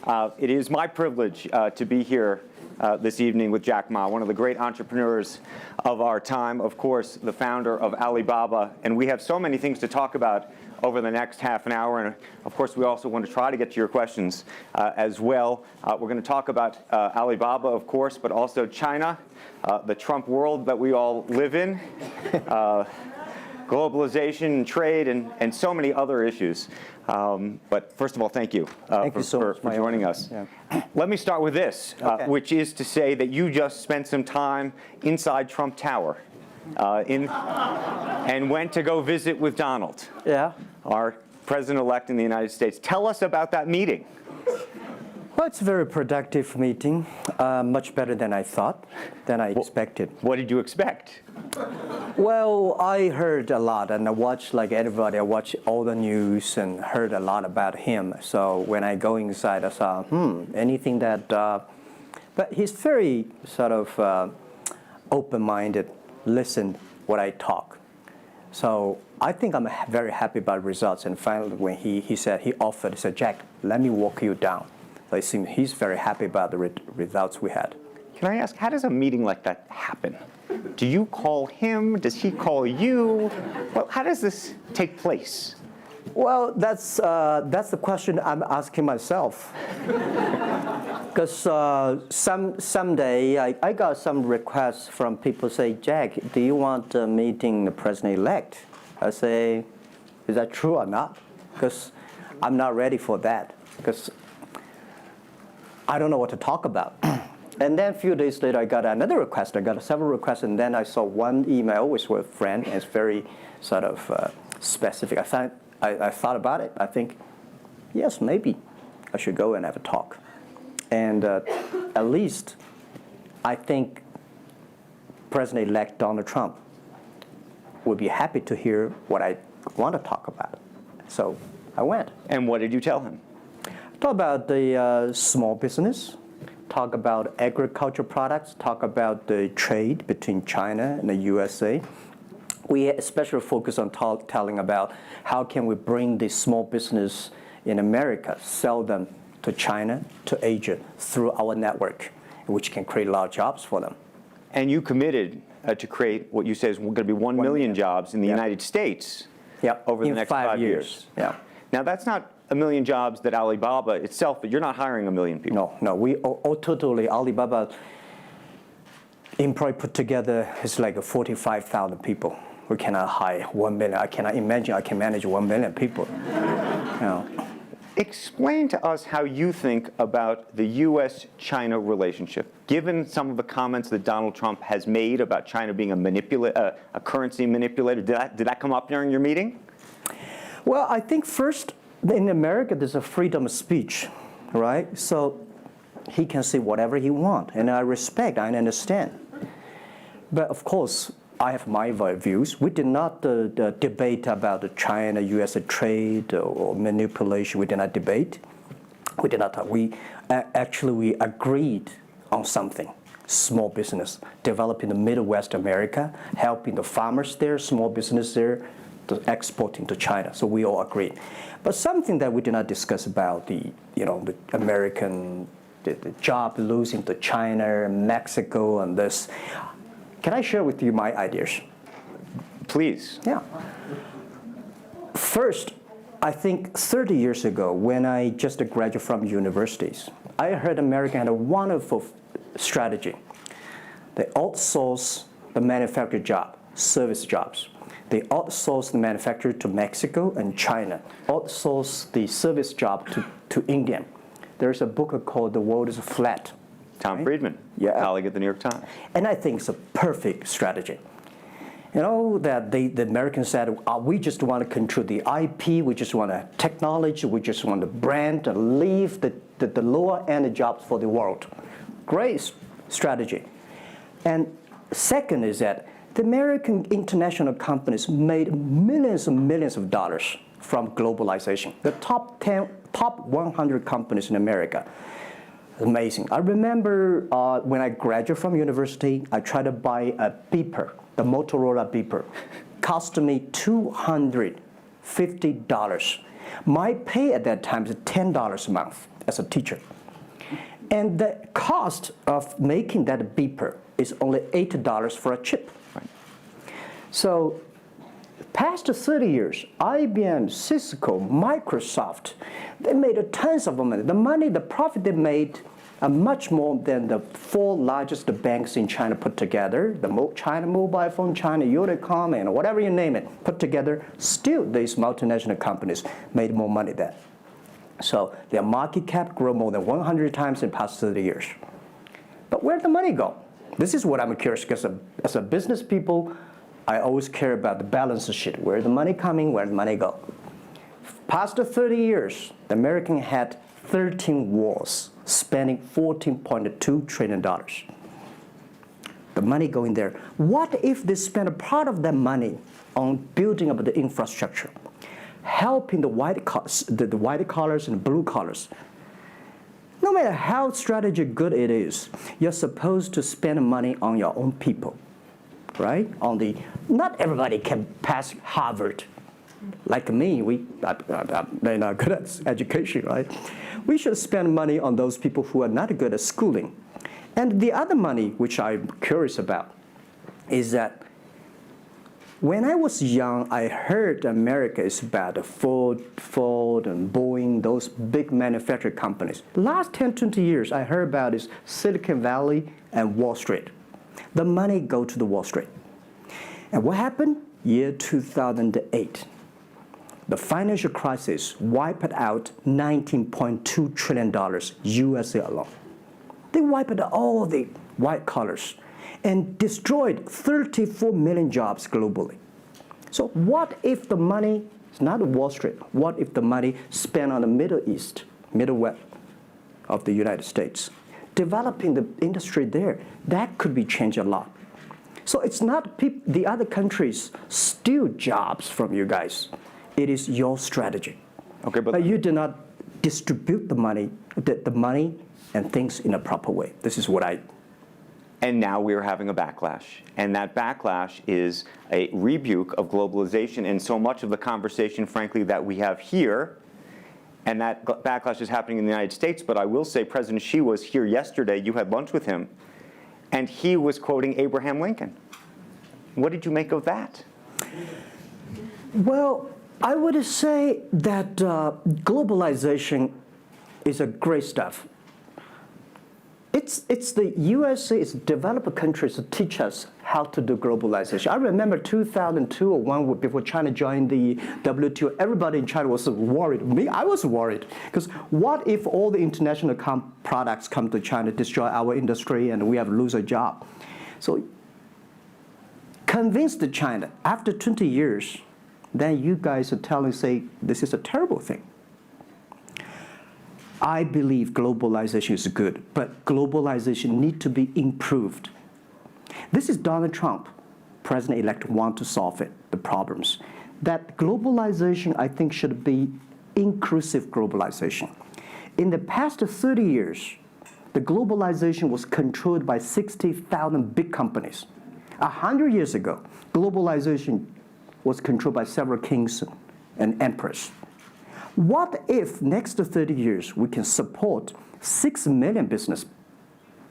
It is my privilege to be here this evening with Jack Ma, one of the great entrepreneurs of our time, of course, the founder of Alibaba. And we have so many things to talk about over the next half an hour. And of course, we also want to try to get to your questions as well. We're going to talk about Alibaba, of course, but also China, the Trump world that we all live in, globalization, trade, and so many other issues. But first of all, thank you, for joining us. Yeah. Let me start with this, which is to say that you just spent some time inside Trump Tower and went to go visit with Donald, our president-elect in the United States. Tell us about that meeting. Well, it's a very productive meeting, much better than I thought, than I expected. What did you expect? Well, I heard a lot, and I watched, like everybody, I watched all the news and heard a lot about him. So when I go inside, I saw, anything that, but he's very sort of open-minded, listen what I talk. So I think I'm very happy about results. And finally, when he said, he said, Jack, let me walk you down. So it seems he's very happy about the results we had. Can I ask, how does a meeting like that happen? Do you call him? Does he call you? Well, how does this take place? Well, that's the question I'm asking myself. Because someday I got some requests from people say, Jack, do you want a meeting the president-elect? I say, is that true or not? Because I'm not ready for that. Because I don't know what to talk about. And then a few days later, I got another request. I got several requests, and then I saw one email with a friend, and it's very sort of specific. I thought about it. I think, yes, maybe I should go and have a talk. And at least I think President-elect Donald Trump would be happy to hear what I want to talk about. So I went. And what did you tell him? Talk about the small business, talk about agriculture products, talk about the trade between China and the USA. We especially focus on telling about how can we bring the small business in America, sell them to China, to Asia, through our network, which can create a lot of jobs for them. And you committed to create what you say is going to be 1 million jobs in the United States over the next 5 years. Yeah. Now, that's not 1 million jobs that Alibaba itself, but you're not hiring 1 million people. No, we totally, Alibaba employee put together is like 45,000 people. We cannot hire 1 million. I cannot imagine I can manage 1 million people. Explain to us how you think about the U.S.-China relationship, given some of the comments that Donald Trump has made about China being a currency manipulator. Did that come up during your meeting? Well, I think first, in America, there's a freedom of speech, right? So he can say whatever he wants, and I respect, I understand. But of course, I have my views. We did not debate about the China-U.S. trade or manipulation. We did not debate. We did not talk. We agreed on something. Small business, developing the Midwest America, helping the farmers there, small business there, exporting to China. So we all agreed. But something that we did not discuss about the American the job losing to China, Mexico, and this. Can I share with you my ideas? Please. Yeah. First, I think 30 years ago, when I just graduated from universities, I heard America had a wonderful strategy. They outsource the manufacturing job, service jobs. They outsource the manufacturer to Mexico and China, outsource the service job to India. There's a book called The World is Flat. Tom Friedman, colleague at the New York Times. And I think it's a perfect strategy. You know, that the Americans said, we just want to control the IP, we just want to technology, we just want the brand, and leave the lower-end jobs for the world. Great strategy. And second is that the American international companies made millions and millions of dollars from globalization. The top 100 companies in America. Amazing. I remember when I graduated from university, I tried to buy a beeper, the Motorola beeper. Cost me $250. My pay at that time is $10 a month. as a teacher. And the cost of making that beeper is only $8 for a chip. Right. So past 30 years, IBM, Cisco, Microsoft, they made tons of money. The profit they made are much more than the 4 largest banks in China put together, the China Mobile Phone, China Unicom, and whatever you name it, put together. Still, these multinational companies made more money than. So their market cap grew more than 100 times in the past 30 years. But where'd the money go? This is what I'm curious, because as a business people, I always care about the balance sheet. Where's the money coming? Where'd the money go? Past 30 years, the American had 13 wars, spending $14.2 trillion. The money going there. What if they spend a part of that money on building up the infrastructure, helping the white collars and blue collars? No matter how strategy good it is, you're supposed to spend money on your own people, right? Not everybody can pass Harvard. Like me, they're not good at education, right? We should spend money on those people who are not good at schooling. And the other money, which I'm curious about, is that when I was young, I heard America is about Ford and Boeing, those big manufacturing companies. Last 10, 20 years, I heard about is Silicon Valley and Wall Street. The money go to the Wall Street. And what happened? Year 2008. The financial crisis wiped out $19.2 trillion USA alone. They wiped out all the white collars and destroyed 34 million jobs globally. So what if the money is not Wall Street? What if the money spent on the Middle East, Middle West of the United States, developing the industry there? That could be changed a lot. So it's not the other countries steal jobs from you guys. It is your strategy. Okay, but you do not distribute the money and things in a proper way. This is what I. And now we are having a backlash. And that backlash is a rebuke of globalization. And so much of the conversation, frankly, that we have here, and that backlash is happening in the United States. But I will say President Xi was here yesterday. You had lunch with him. And he was quoting Abraham Lincoln. What did you make of that? Well, I would say that globalization is a great stuff. It's the USA, it's developed countries to teach us how to do globalization. I remember 2002 or 1 before China joined the WTO, everybody in China was worried. Me, I was worried. Because what if all the international products come to China, destroy our industry, and we have lose a job? So convince the China, after 20 years, then you guys are say, this is a terrible thing. I believe globalization is good, but globalization needs to be improved. This is Donald Trump, President-elect, want to solve it, the problems. That globalization, I think, should be inclusive globalization. In the past 30 years, the globalization was controlled by 60,000 big companies. 100 years ago, globalization was controlled by several kings and emperors. What if next 30 years we can support 6 million business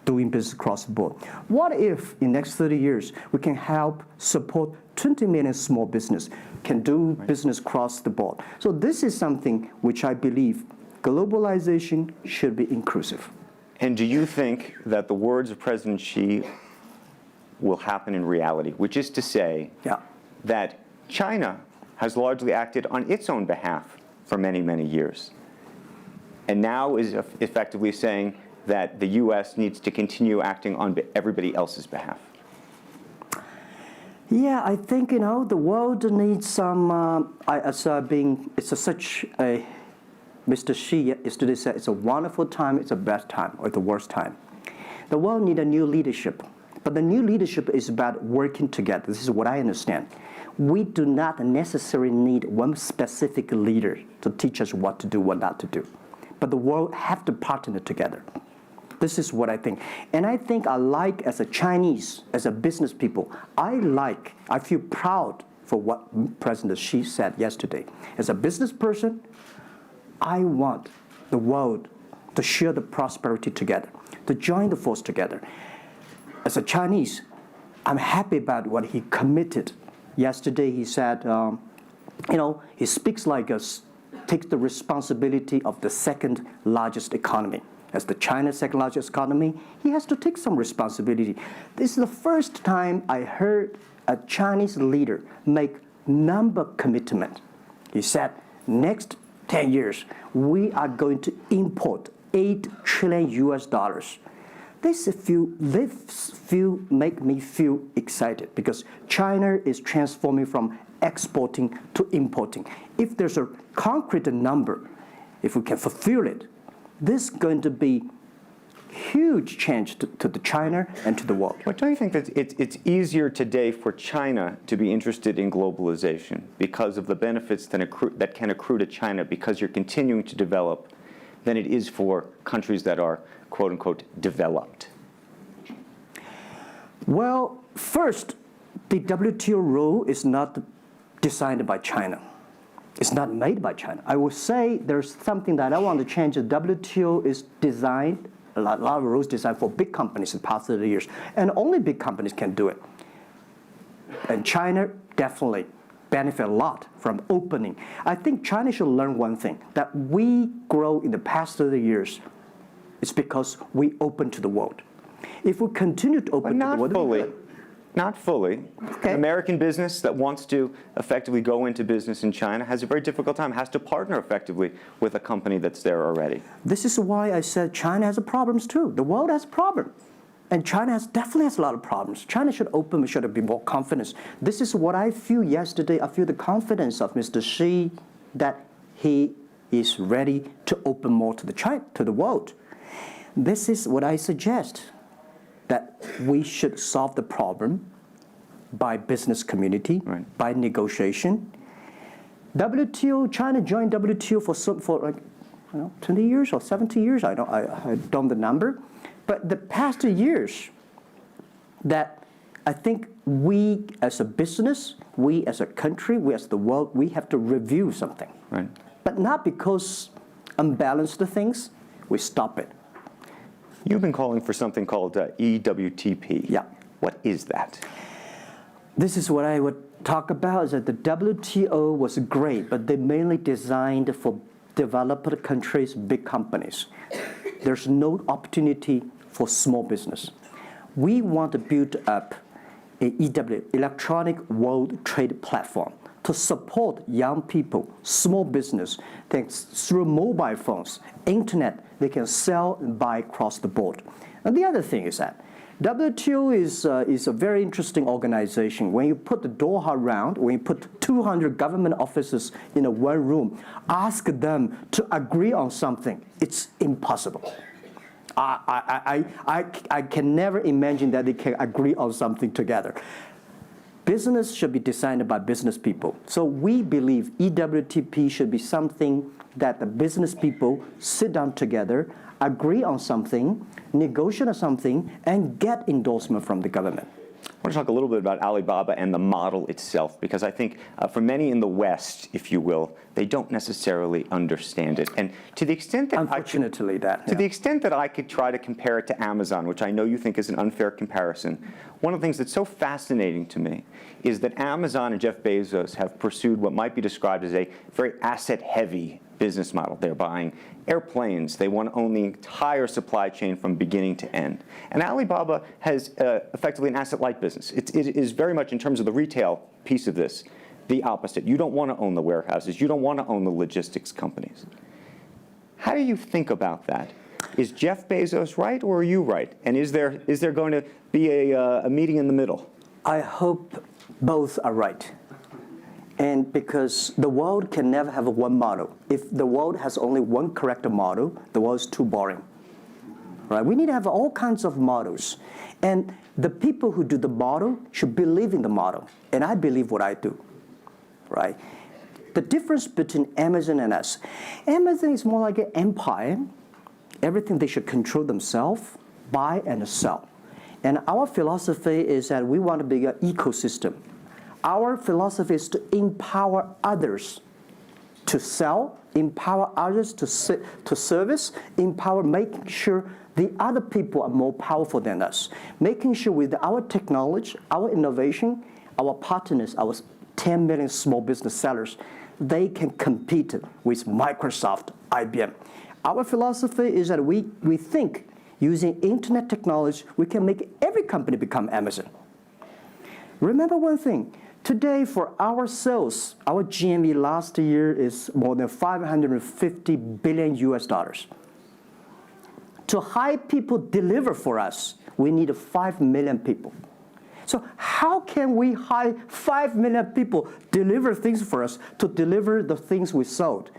doing business across the board? What if in next 30 years we can help support 20 million small business can do business across the board? So this is something which I believe globalization should be inclusive. And do you think that the words of President Xi will happen in reality, which is to say that China has largely acted on its own behalf for many, many years, and now is effectively saying that the U.S. needs to continue acting on everybody else's behalf? Yeah, I think, the world needs some, such a, Mr. Xi yesterday said, it's a wonderful time, it's a best time, or the worst time. The world needs a new leadership, but the new leadership is about working together. This is what I understand. We do not necessarily need one specific leader to teach us what to do, what not to do. But the world have to partner together. This is what I think. And I think as a Chinese, as a business people, I feel proud for what President Xi said yesterday. As a business person, I want the world to share the prosperity together, to join the force together. As a Chinese, I'm happy about what he committed. Yesterday he said, he speaks like us, takes the responsibility of the second largest economy. As the China's second largest economy, he has to take some responsibility. This is the first time I heard a Chinese leader make number commitment. He said, next 10 years, we are going to import $8 trillion US. This make me feel excited because China is transforming from exporting to importing. If there's a concrete number, if we can fulfill it, this is going to be huge change to the China and to the world. But don't you think that it's easier today for China to be interested in globalization because of the benefits that can accrue to China because you're continuing to develop than it is for countries that are, quote unquote, developed? Well, first, the WTO rule is not designed by China. It's not made by China. I would say there's something that I want to change. The WTO is designed, a lot of rules designed for big companies in the past 30 years, and only big companies can do it. And China definitely benefit a lot from opening. I think China should learn one thing, that we grow in the past 30 years, it's because we open to the world. If we continue to open to the world, not fully. Okay. An American business that wants to effectively go into business in China has a very difficult time, has to partner effectively with a company that's there already. This is why I said China has problems too. The world has problems. And China definitely has a lot of problems. China should open, should be more confidence. This is what I feel yesterday. I feel the confidence of Mr. Xi that he is ready to open more to the world. This is what I suggest, that we should solve the problem by business community, right, by negotiation. WTO, China joined WTO for 20 years or 70 years, I don't know the number. But the past 2 years, that I think we as a business, we as a country, we as the world, we have to review something. Right. But not because unbalanced things, we stop it. You've been calling for something called EWTP. Yeah. What is that? This is what I would talk about, is that the WTO was great, but they mainly designed for developed countries, big companies. There's no opportunity for small business. We want to build up an electronic world trade platform to support young people, small business, thanks through mobile phones, internet, they can sell and buy across the board. And the other thing is that WTO is a very interesting organization. When you put the Doha round, when you put 200 government officers in one room, ask them to agree on something, it's impossible. I can never imagine that they can agree on something together. Business should be designed by business people. So we believe EWTP should be something that the business people sit down together, agree on something, negotiate on something, and get endorsement from the government. I want to talk a little bit about Alibaba and the model itself, because I think for many in the West, if you will, they don't necessarily understand it. And to the extent that unfortunately, the extent that I could try to compare it to Amazon, which I know you think is an unfair comparison, one of the things that's so fascinating to me is that Amazon and Jeff Bezos have pursued what might be described as a very asset-heavy business model. They're buying airplanes. They want to own the entire supply chain from beginning to end. And Alibaba has effectively an asset-light business. It is very much, in terms of the retail piece of this, the opposite. You don't want to own the warehouses. You don't want to own the logistics companies. How do you think about that? Is Jeff Bezos right, or are you right? And is there going to be a meeting in the middle? I hope both are right. And because the world can never have one model. If the world has only one correct model, the world is too boring. Right? We need to have all kinds of models. And the people who do the model should believe in the model. And I believe what I do. Right? The difference between Amazon and us. Amazon is more like an empire. Everything they should control themselves, buy and sell. And our philosophy is that we want to be an ecosystem. Our philosophy is to empower others to sell, empower others to service, empower making sure the other people are more powerful than us, making sure with our technology, our innovation, our partners, our 10 million small business sellers, they can compete with Microsoft, IBM. Our philosophy is that we think using internet technology, we can make every company become Amazon. Remember one thing, today for our sales, our GMV last year is more than 550 billion US dollars. To hire people deliver for us, we need 5 million people. So how can we hire 5 million people deliver things for us to deliver the things we sold?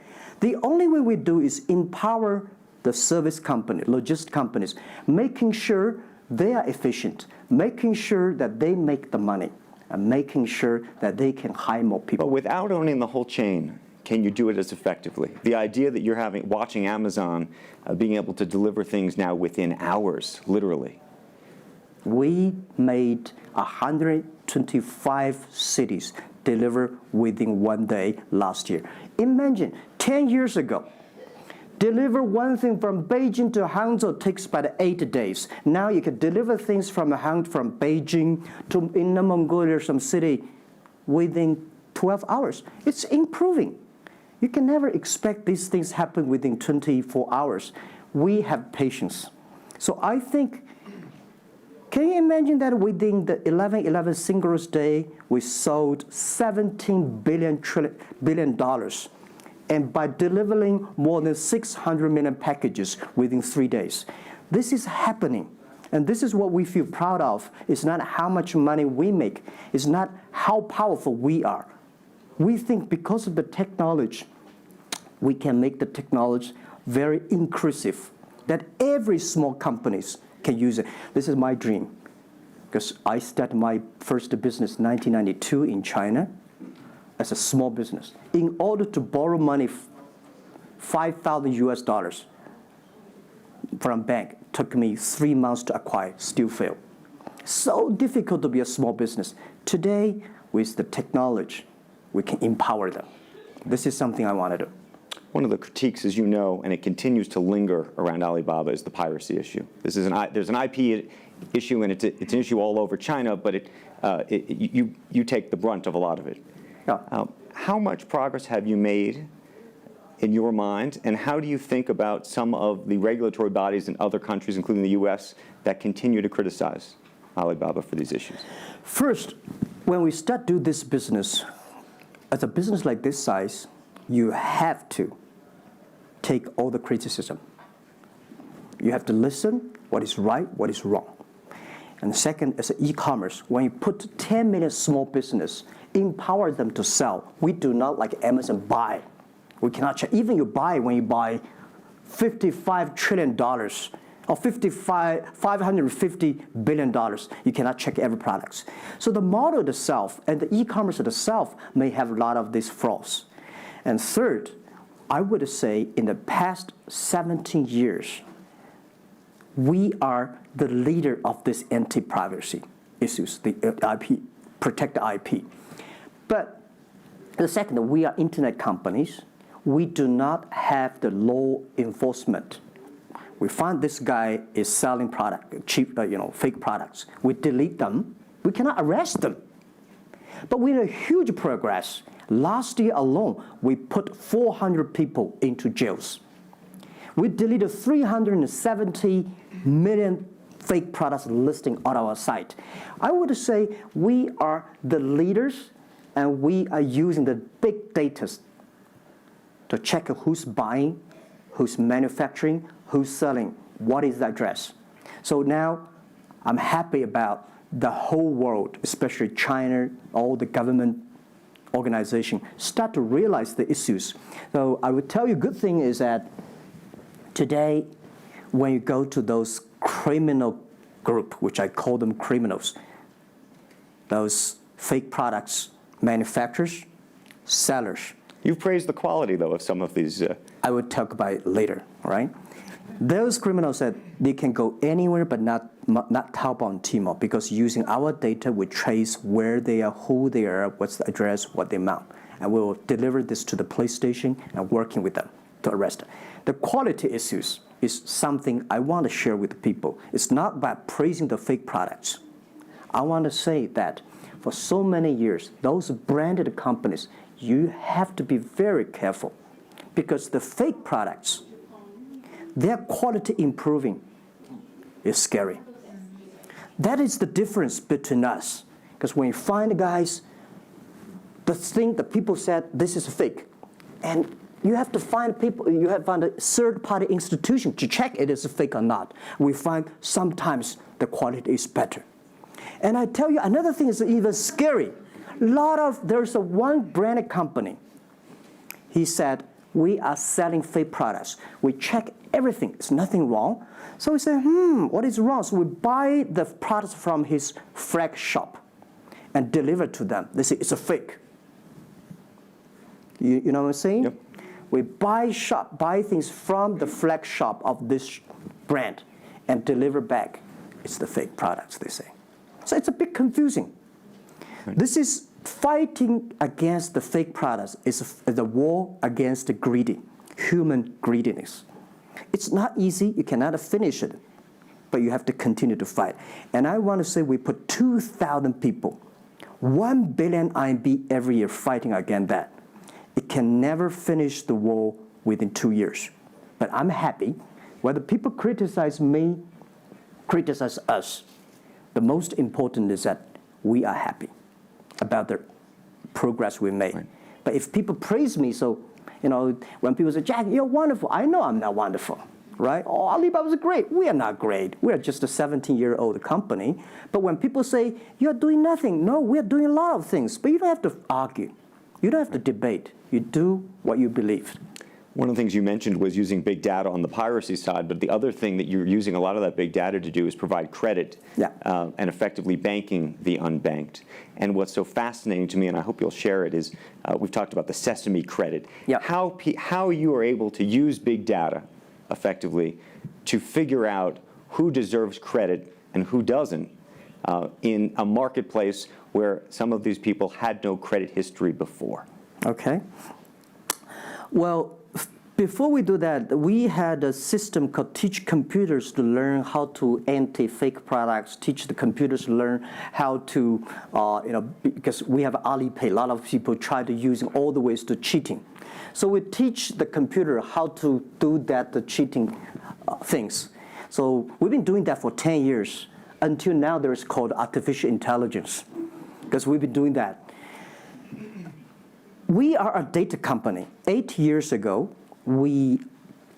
The only way we do is empower the service company, logistic companies, making sure they are efficient, making sure that they make the money, and making sure that they can hire more people. But without owning the whole chain, can you do it as effectively? The idea that you're watching Amazon being able to deliver things now within hours, literally. We made 125 cities deliver within 1 day last year. Imagine, 10 years ago, deliver one thing from Beijing to Hangzhou takes about 8 days. Now you can deliver things from Beijing to Inner Mongolia, some city, within 12 hours. It's improving. You can never expect these things happen within 24 hours. We have patience. So I think, can you imagine that within the 11/11 Singles Day, we sold $17 billion, and by delivering more than 600 million packages within 3 days. This is happening, and this is what we feel proud of. It's not how much money we make. It's not how powerful we are. We think because of the technology, we can make the technology very inclusive, that every small companies can use it. This is my dream, because I started my first business in 1992 in China as a small business. In order to borrow money, 5,000 US dollars from bank, took me 3 months to acquire, still failed. So difficult to be a small business. Today, with the technology, we can empower them. This is something I want to do. One of the critiques, as you know, and it continues to linger around Alibaba, is the piracy issue. There's an IP issue, and it's an issue all over China, but you take the brunt of a lot of it. Yeah. How much progress have you made in your mind, and how do you think about some of the regulatory bodies in other countries, including the US, that continue to criticize Alibaba for these issues? First, when we start do this business, as a business like this size, you have to take all the criticism. You have to listen what is right, what is wrong. And second, as an e-commerce, when you put 10 million small business, empower them to sell. We do not like Amazon buy. We cannot check. Even when you buy $55 trillion or $550 billion, you cannot check every product. So the model itself and the e-commerce itself may have a lot of these flaws. And third, I would say in the past 17 years, we are the leader of this anti-privacy issues, the IP, protect the IP. But the second, we are internet companies. We do not have the law enforcement. We find this guy is selling cheap, fake products. We delete them. We cannot arrest them. But we had a huge progress. Last year alone, we put 400 people into jails. We deleted 370 million fake products listing on our site. I would say we are the leaders, and we are using the big data to check who's buying, who's manufacturing, who's selling, what is the address. So now I'm happy about the whole world, especially China, all the government organization, start to realize the issues. So I would tell you, good thing is that today, when you go to those criminal group, which I call them criminals, those fake products manufacturers, sellers. You've praised the quality, though, of some of these. I would talk about it later, right? Those criminals said they can go anywhere but not Taobao and Tmall, because using our data, we trace where they are, who they are, what's the address, what the amount. and we will deliver this to the police station and working with them to arrest them. The quality issues is something I want to share with people. It's not about praising the fake products. I want to say that for so many years, those branded companies, you have to be very careful because the fake products, their quality improving is scary. That is the difference between us. Because when you find guys, the people said this is fake, and you have to find people, you have to find a third-party institution to check it is fake or not. We find sometimes the quality is better. And I tell you, another thing is even scary. There's one branded company. He said, we are selling fake products. We check everything. There's nothing wrong. So we say, what is wrong? So we buy the products from his flag shop and deliver to them. They say, it's a fake. You know what I'm saying? Yep. We buy things from the flag shop of this brand and deliver back. It's the fake products, they say. So it's a bit confusing. Right. This is fighting against the fake products. It's a war against the human greediness. It's not easy. You cannot finish it, but you have to continue to fight. And I want to say we put 2,000 people, 1 billion RMB every year fighting against that. It can never finish the war within 2 years. But I'm happy. Whether people criticize me, criticize us, the most important is that we are happy about the progress we made. Right. But if people praise me, so, when people say, Jack, you're wonderful, I know I'm not wonderful, right? Oh, Alibaba's great. We are not great. We are just a 17-year-old company. But when people say, you're doing nothing, no, we are doing a lot of things. But you don't have to argue. You don't have to debate. You do what you believe. One of the things you mentioned was using big data on the piracy side, but the other thing that you're using a lot of that big data to do is provide credit and effectively banking the unbanked. And what's so fascinating to me, and I hope you'll share it, is we've talked about the Sesame credit. Yep. How you are able to use big data effectively to figure out who deserves credit and who doesn't in a marketplace where some of these people had no credit history before. Okay. Well, before we do that, we had a system called Teach Computers to learn how to anti-fake products, teach the computers to learn how to, because we have Alipay, a lot of people try to using all the ways to cheating. So we teach the computer how to do that, the cheating things. So we've been doing that for 10 years. Until now, there's called artificial intelligence, because we've been doing that. We are a data company. 8 years ago, we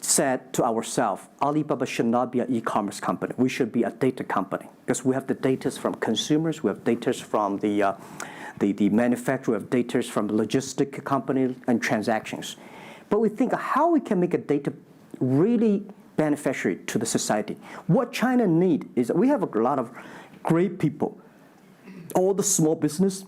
said to ourselves, Alibaba should not be an e-commerce company. We should be a data company because we have the data from consumers, we have data from the manufacturer, we have data from the logistic company and transactions. But we think how we can make a data really beneficiary to the society. What China needs is we have a lot of great people. All the small business,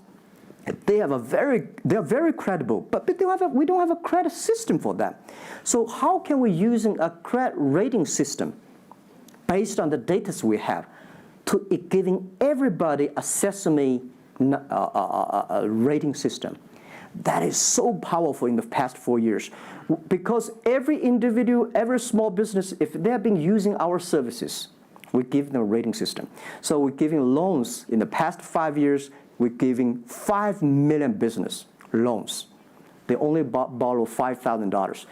they are very credible, but we don't have a credit system for them. So how can we using a credit rating system based on the data we have to giving everybody a Sesame rating system? That is so powerful in the past 4 years because every individual, every small business, if they have been using our services, we give them a rating system. So we're giving loans in the past 5 years. We're giving 5 million business loans. They only borrow $5,000.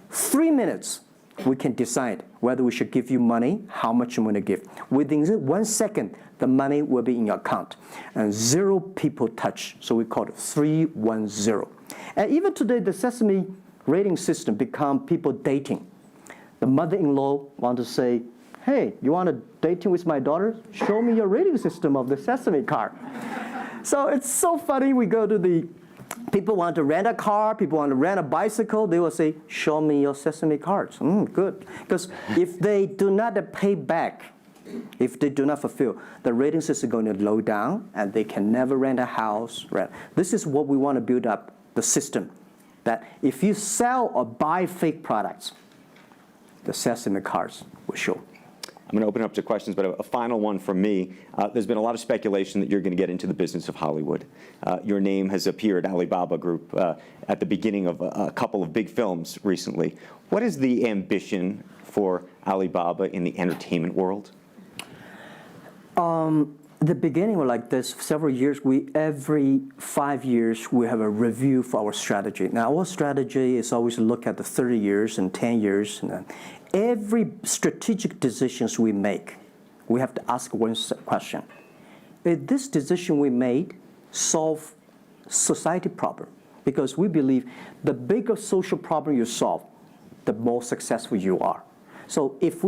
3 minutes, we can decide whether we should give you money, how much you want to give. Within 1 second, the money will be in your account. And 0 people touch, so we call it 310. And even today, the Sesame rating system become people dating. The mother-in-law want to say, hey, you want to dating with my daughter? Show me your rating system of the Sesame card. So it's so funny. We go to people want to rent a car, people want to rent a bicycle. They will say, show me your Sesame cards. Good. Because if they do not pay back, if they do not fulfill, the rating system is going to low down and they can never rent a house. This is what we want to build up, the system. That if you sell or buy fake products, the Sesame cards will show. I'm going to open it up to questions, but a final one from me. There's been a lot of speculation that you're going to get into the business of Hollywood. Your name has appeared, Alibaba Group, at the beginning of a couple of big films recently. What is the ambition for Alibaba in the entertainment world? The beginning was like this. Several years, every 5 years, we have a review for our strategy. Now, our strategy is always look at the 30 years and 10 years. And every strategic decisions we make, we have to ask one question. Did this decision we made solve society problem? Because we believe the bigger social problem you solve, the more successful you are. So if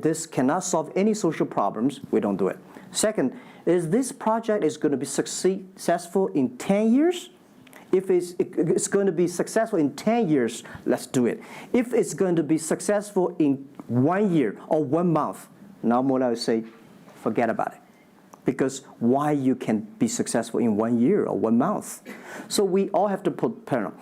this cannot solve any social problems, we don't do it. Second, is this project is going to be successful in 10 years? If it's going to be successful in 10 years, let's do it. If it's going to be successful in 1 year or 1 month, now more I would say, forget about it. Because why you can be successful in 1 year or 1 month? So we all have to put parallel.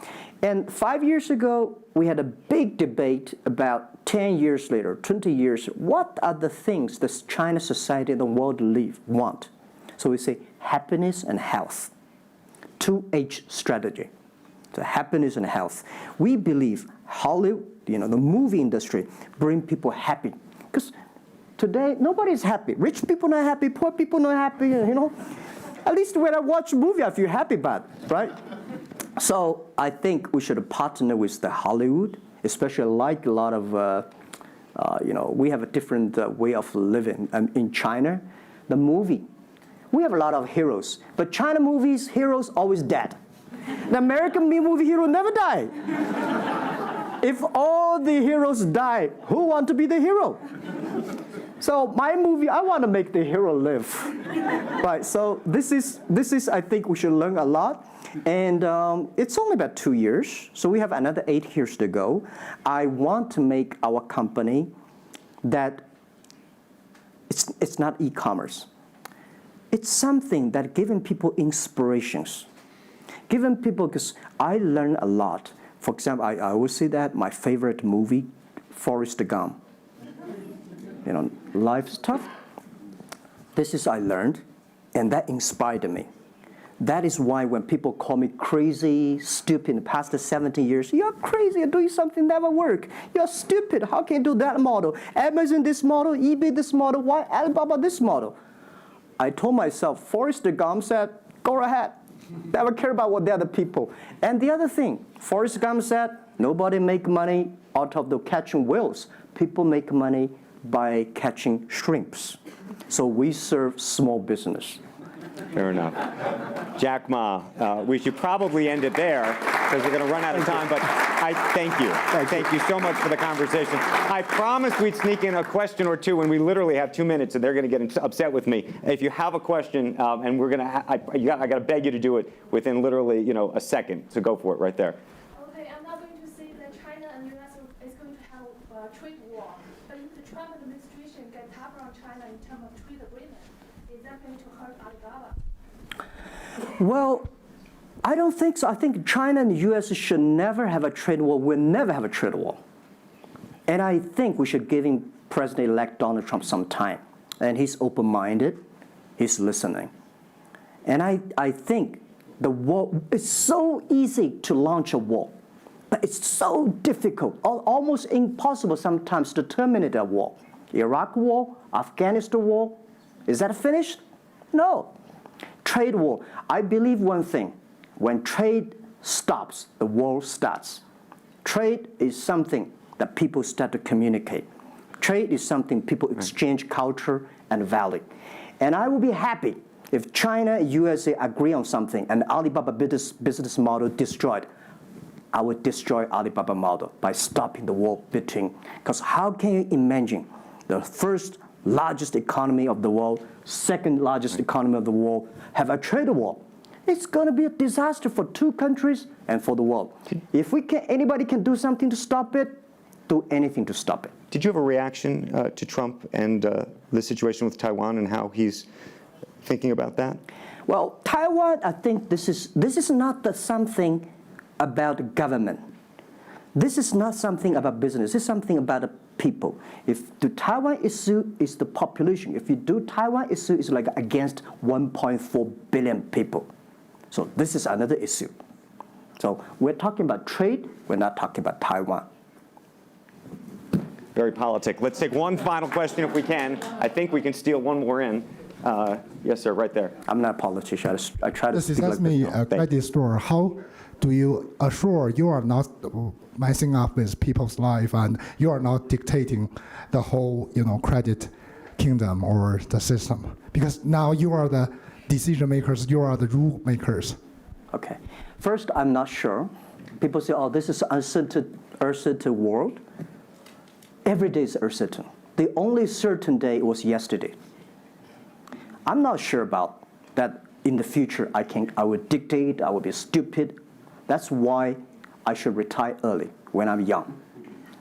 And 5 years ago, we had a big debate about 10 years later, 20 years, what are the things that China society and the world want? So we say happiness and health. 2H strategy. So happiness and health. We believe Hollywood, the movie industry, bring people happy. Because today, nobody's happy. Rich people not happy, poor people not happy, At least when I watch a movie, I feel happy about it, right? So I think we should partner with the Hollywood, especially like a lot of, we have a different way of living in China. The movie, we have a lot of heroes, but China movies, heroes always dead. The American movie hero never die. If all the heroes die, who want to be the hero? So my movie, I want to make the hero live, right? So this is I think we should learn a lot, and it's only about 2 years, so we have another 8 years to go. I want to make our company that it's not e-commerce. It's something that giving people inspirations, giving people, because I learn a lot. For example, I always say that my favorite movie, Forrest Gump. Life's tough. This is I learned, and that inspired me. That is why when people call me crazy, stupid in the past 70 years, you're crazy, you're doing something never work. You're stupid, how can you do that model? Amazon this model, eBay this model, why Alibaba this model? I told myself, Forrest Gump said, go ahead. Never care about what the other people. And the other thing, Forrest Gump said, nobody make money out of the catching whales. People make money by catching shrimps. So we serve small business. Fair enough. Jack Ma, we should probably end it there because we're going to run out of time, but I thank you. Thank you so much for the conversation. I promised we'd sneak in a question or two, and we literally have 2 minutes, and they're going to get upset with me. If you have a question, and we're going to, I got to beg you to do it within literally, a second. So go for it right there. Okay, I'm not going to say that China and U.S. is going to have a trade war, but if the Trump administration gets tougher on China in terms of trade agreement, is that going to hurt Alibaba? Well, I don't think so. I think China and the U.S. should never have a trade war. We'll never have a trade war. And I think we should give President-elect Donald Trump some time. And he's open-minded. He's listening. And I think the war, it's so easy to launch a war. But it's so difficult, almost impossible sometimes to terminate a war. Iraq war, Afghanistan war, is that finished? No. Trade war. I believe one thing. When trade stops, the world starts. Trade is something that people start to communicate. Trade is something people exchange culture and value. And I will be happy if China and USA agree on something and Alibaba business model destroyed. I would destroy Alibaba model by stopping the war between. Because how can you imagine the first largest economy of the world, second largest economy of the world, have a trade war? It's going to be a disaster for two countries and for the world. If anybody can do something to stop it, do anything to stop it. Did you have a reaction to Trump and the situation with Taiwan and how he's thinking about that? Well, Taiwan, I think this is not something about government. This is not something about business. It's something about the people. If the Taiwan issue is the population, if you do Taiwan issue, it's like against 1.4 billion people. So this is another issue. So we're talking about trade, we're not talking about Taiwan. Very politic. Let's take one final question if we can. I think we can steal one more in. Yes, sir, right there. I'm not a politician. I try to This is speak like Sesame, this. a credit store. How do you assure you are not messing up with people's life and you are not dictating the whole, credit kingdom or the system? Because now you are the decision makers, you are the rule makers. Okay. First, I'm not sure. People say, oh, this is uncertain world. Every day is uncertain. The only certain day was yesterday. I'm not sure about that in the future I will dictate, I will be stupid. That's why I should retire early when I'm young.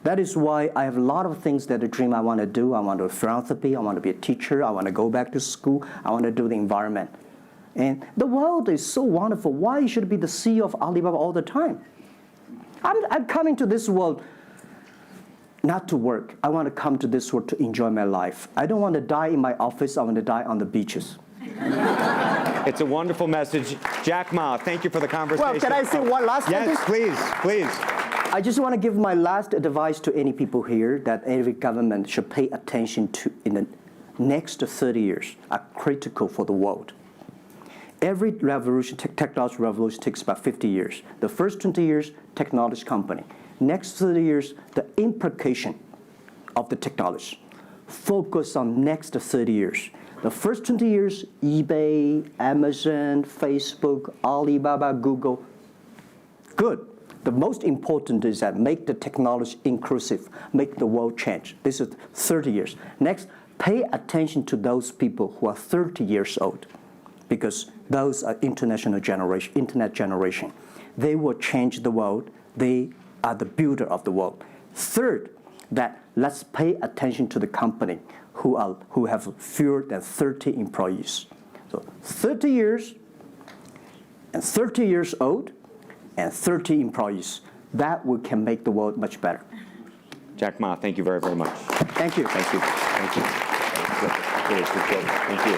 That is why I have a lot of things that I dream I want to do. I want to do philanthropy, I want to be a teacher, I want to go back to school, I want to do the environment. And the world is so wonderful. Why should I be the CEO of Alibaba all the time? I'm coming to this world not to work. I want to come to this world to enjoy my life. I don't want to die in my office. I want to die on the beaches. It's a wonderful message. Jack Ma, thank you for the conversation. Well, can I say one last sentence? Yes, please, please. I just want to give my last advice to any people here that every government should pay attention to in the next 30 years are critical for the world. Every revolution, technology revolution takes about 50 years. The first 20 years, technology company. Next 30 years, the implication of the technology. Focus on next 30 years. The first 20 years, eBay, Amazon, Facebook, Alibaba, Google. Good. The most important is that make the technology inclusive, make the world change. This is 30 years. Next, pay attention to those people who are 30 years old, because those are internet generation. They will change the world. They are the builder of the world. Third, that let's pay attention to the company who have fewer than 30 employees. So 30 years and 30 years old and 30 employees. That can make the world much better. Jack Ma, thank you very, very much. Thank you. Thank you. Thank you. Really appreciate it. Thank you.